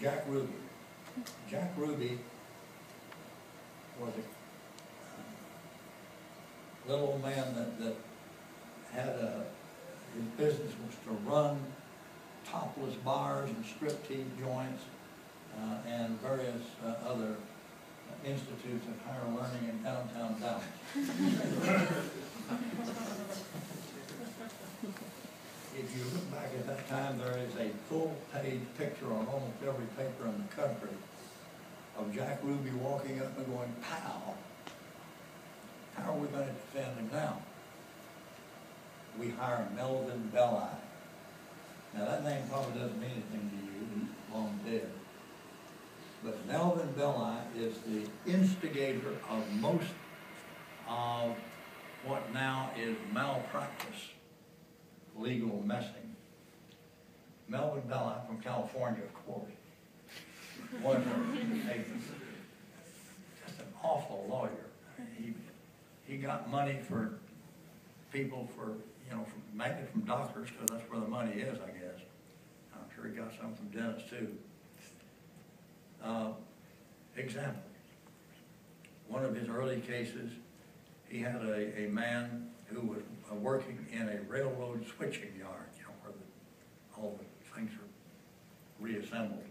Jack Ruby. Jack Ruby was a little old man that had his business was to run topless bars and striptease joints and various other institutes of higher learning in downtown Dallas. If you look back at that time, there is a full-page picture on almost every paper in the country of Jack Ruby walking up and going, "Pow! How are we going to defend him now?" We hire Melvin Belli. Now that name probably doesn't mean anything to you, he's long dead. But Melvin Belli is the instigator of most of what now is malpractice, legal messing. Melvin Belli from California, of course, was just an awful lawyer. He got money for people mainly from doctors, because that's where the money is, I guess. I'm sure he got some from dentists too. Example, one of his early cases, he had a man who was working in a railroad switching yard, where all the things are reassembled.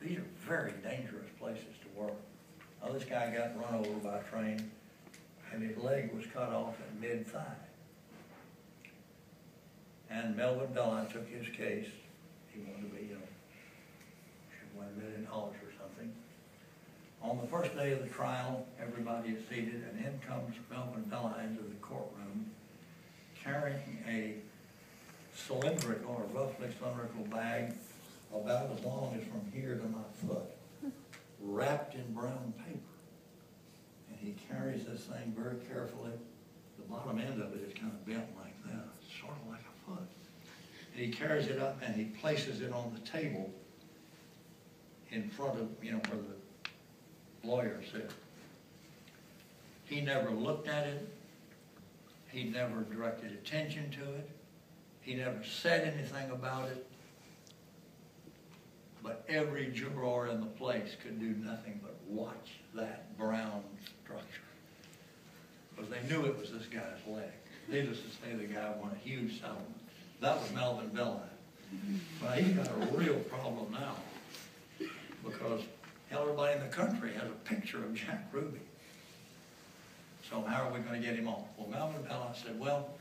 These are very dangerous places to work. Now this guy got run over by a train, and his leg was cut off at mid-thigh. And Melvin Belli took his case. He wanted to be, should win $1 million or something. On the first day of the trial, everybody is seated, and in comes Melvin Belli into the courtroom carrying a cylindrical or roughly cylindrical bag about as long as from here to my foot, wrapped in brown paper. And he carries this thing very carefully. The bottom end of it is kind of bent like that, sort of like a foot. And he carries it up and he places it on the table in front of, where the lawyer sits. He never looked at it. He never directed attention to it. He never said anything about it. But every juror in the place could do nothing but watch that brown structure, because they knew it was this guy's leg. Needless to say, the guy won a huge settlement. That was Melvin Belli. But he's got a real problem now, because everybody in the country has a picture of Jack Ruby. So how are we going to get him off? Well, Melvin Belli said, well,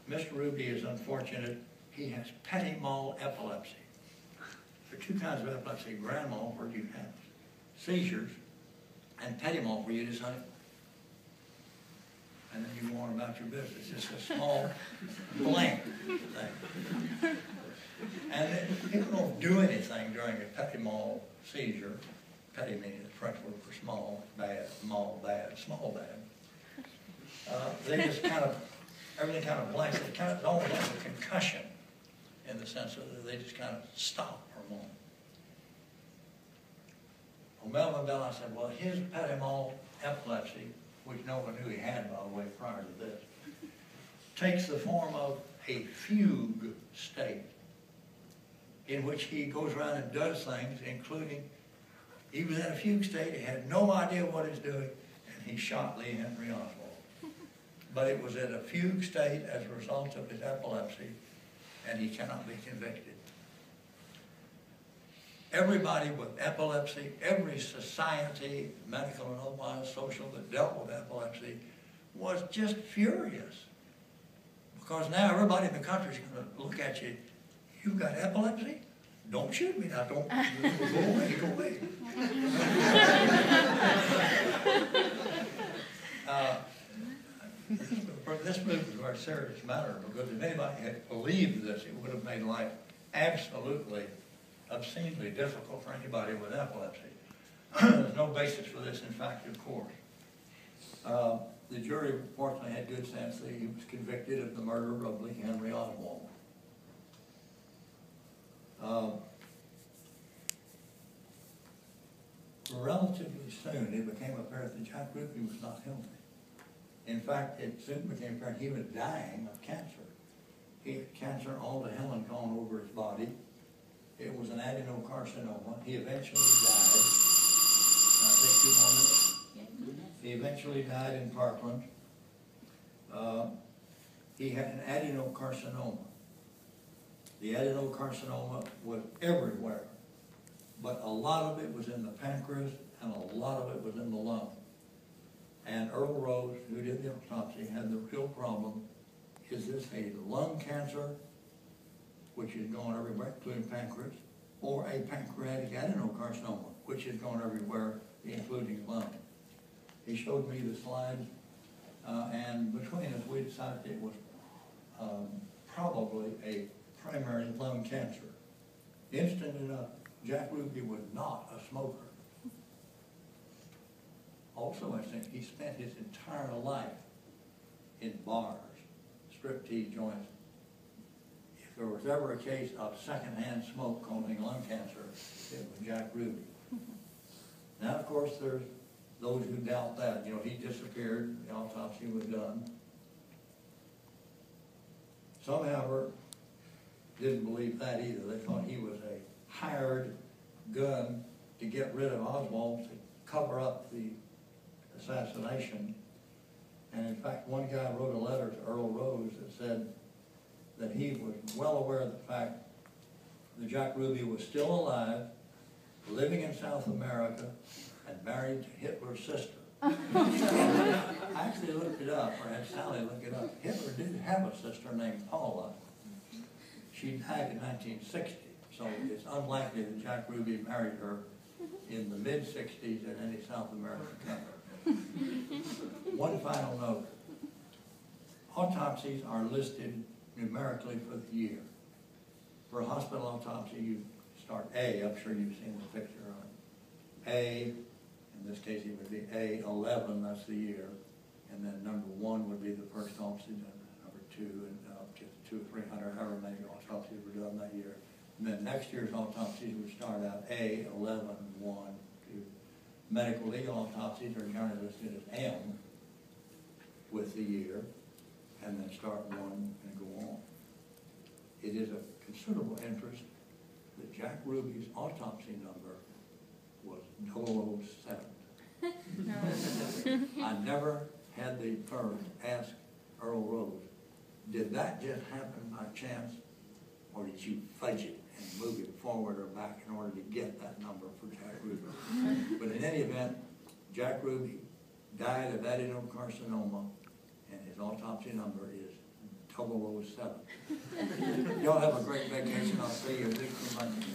Mr. Ruby is unfortunate. He has petit mal epilepsy. There are two kinds of epilepsy: grand mal, where you have seizures, and petit mal, where you just have it, and then you go on about your business. It's just a small blank thing. And people don't do anything during a petit mal seizure. Petit meaning the French word for small, bad, mal, bad, small, bad. They just kind of, everything kind of blanks. It's almost like a concussion, in the sense that they just kind of stop for a moment. Well, Melvin Belli said, well, his petit mal epilepsy, which no one knew he had, by the way, prior to this, takes the form of a fugue state, in which he goes around and does things, including, he was in a fugue state, he had no idea what he's doing, and he shot Lee Henry Oswald. But it was in a fugue state as a result of his epilepsy, and he cannot be convicted. Everybody with epilepsy, every society, medical and otherwise, social, that dealt with epilepsy, was just furious. Because now everybody in the country is going to look at you, you've got epilepsy? Don't shoot me now, don't, go away, go away. This move is a very serious matter, because if anybody had believed this, it would have made life absolutely, obscenely difficult for anybody with epilepsy. There's no basis for this in fact, of course. The jury fortunately had good sense that he was convicted of the murder of Lee Henry Oswald. Relatively soon, it became apparent that Jack Ruby was not healthy. In fact, it soon became apparent he was dying of cancer. He had cancer all the hell and gone over his body. It was an adenocarcinoma. He eventually died. Can I take 2 more minutes? He eventually died in Parkland. He had an adenocarcinoma. The adenocarcinoma was everywhere, but a lot of it was in the pancreas and a lot of it was in the lung. And Earl Rose, who did the autopsy, had the real problem. Is this a lung cancer, which is going everywhere, including pancreas, or a pancreatic adenocarcinoma, which is going everywhere, including lung? He showed me the slides, and between us, we decided it was probably a primary lung cancer. Instant enough, Jack Ruby was not a smoker. Also, I think he spent his entire life in bars, striptease joints. If there was ever a case of secondhand smoke causing lung cancer, it was Jack Ruby. Now, of course, there's those who doubt that. You know, he disappeared, the autopsy was done. Some, however, didn't believe that either. They thought he was a hired gun to get rid of Oswald, to cover up the assassination. And in fact, one guy wrote a letter to Earl Rose that said that he was well aware of the fact that Jack Ruby was still alive, living in South America, and married to Hitler's sister. I actually looked it up, or had Sally look it up. Hitler did have a sister named Paula. She died in 1960, so it's unlikely that Jack Ruby married her in the mid-60s in any South American country. One final note. Autopsies are listed numerically for the year. For a hospital autopsy, you start A. I'm sure you've seen the picture on it. A, in this case it would be A11, that's the year. And then number 1 would be the first autopsy, number 2, and up to 200 or 300, however many autopsies were done that year. And then next year's autopsies would start out A11, 1, 2. Medical legal autopsies are generally listed as M with the year, and then start 1 and go on. It is of considerable interest that Jack Ruby's autopsy number was 007. I never had the firm ask Earl Rose, did that just happen by chance, or did you fudge it and move it forward or back in order to get that number for Jack Ruby? But in any event, Jack Ruby died of adenocarcinoma, and his autopsy number is 007. Y'all have a great vacation. I'll see you next Monday.